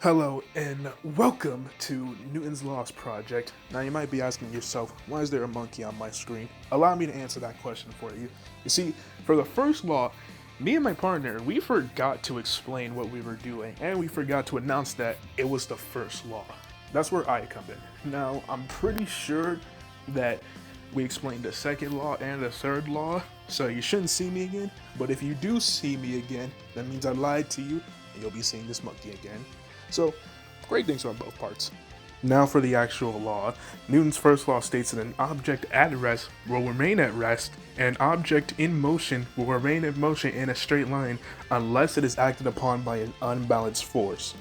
Hello and welcome to Newton's Laws Project. Now you might be asking yourself, why is there a monkey on my screen? Allow me to answer that question for you. You see, for the first law, me and my partner, we forgot to explain what we were doing, and we forgot to announce that it was the first law. That's where I come in. Now, I'm pretty sure that we explained the second law and the third law, so you shouldn't see me again. But if you do see me again, that means I lied to you, and you'll be seeing this monkey again. So, great things on both parts. Now for the actual law. Newton's first law states that an object at rest will remain at rest, and an object in motion will remain in motion in a straight line unless it is acted upon by an unbalanced force.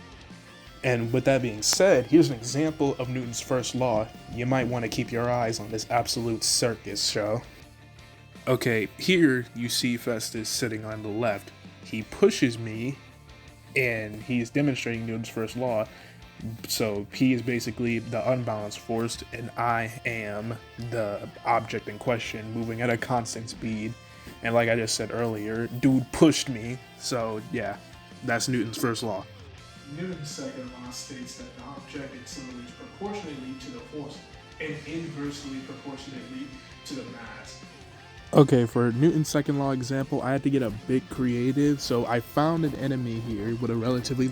And with that being said, here's an example of Newton's first law. You might want to keep your eyes on this absolute circus show. Okay, here you see Festus sitting on the left. He pushes me, and he's demonstrating Newton's first law. So he is basically the unbalanced force, and I am the object in question moving at a constant speed. And like I just said earlier, dude pushed me. So yeah, that's Newton's first law. Newton's second law states that the object accelerates proportionately to the force and inversely proportionately to the mass. Okay, for Newton's second law example, I had to get a bit creative, so I found an enemy here with a relatively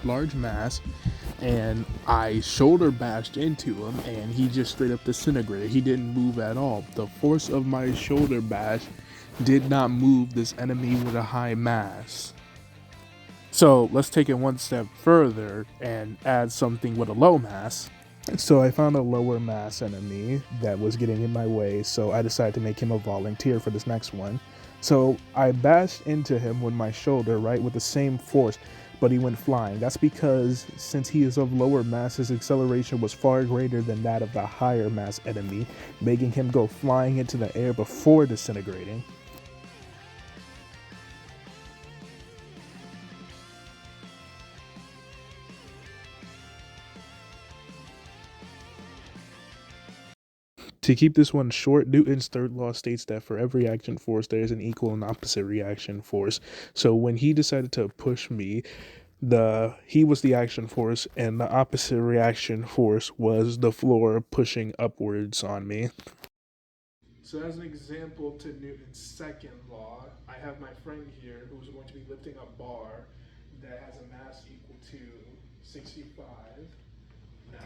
large mass, and I shoulder bashed into him, and he just straight up disintegrated. He didn't move at all. The force of my shoulder bash did not move this enemy with a high mass. So let's take it one step further and add something with a low mass. So I found a lower mass enemy that was getting in my way, so I decided to make him a volunteer for this next one. So I bashed into him with my shoulder, right, with the same force, but he went flying. That's because since he is of lower mass, his acceleration was far greater than that of the higher mass enemy, making him go flying into the air before disintegrating. To keep this one short, Newton's third law states that for every action force, there is an equal and opposite reaction force. So when he decided to push me, he was the action force, and the opposite reaction force was the floor pushing upwards on me. So as an example to Newton's second law, I have my friend here who's going to be lifting a bar that has a mass equal to 65. Now,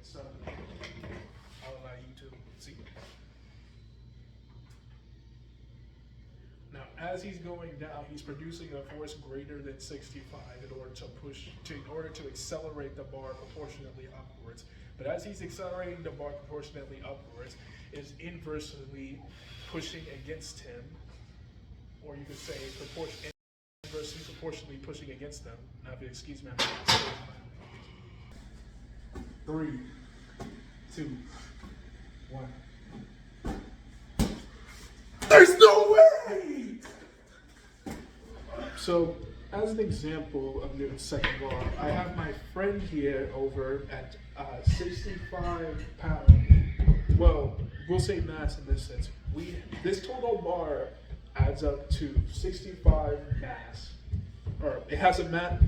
so I'll allow you to see. Now, as he's going down, he's producing a force greater than 65 in order to accelerate the bar proportionately upwards. But as he's accelerating the bar proportionately upwards, it's inversely pushing against him, or you could say inversely proportionally pushing against them. Now, if you excuse me, I'm 3, 2, 1. There's no way! So, as an example of Newton's second law, I have my friend here over at 65 pounds. Well, we'll say mass in this sense. This total bar adds up to 65 mass. Or it has a mass.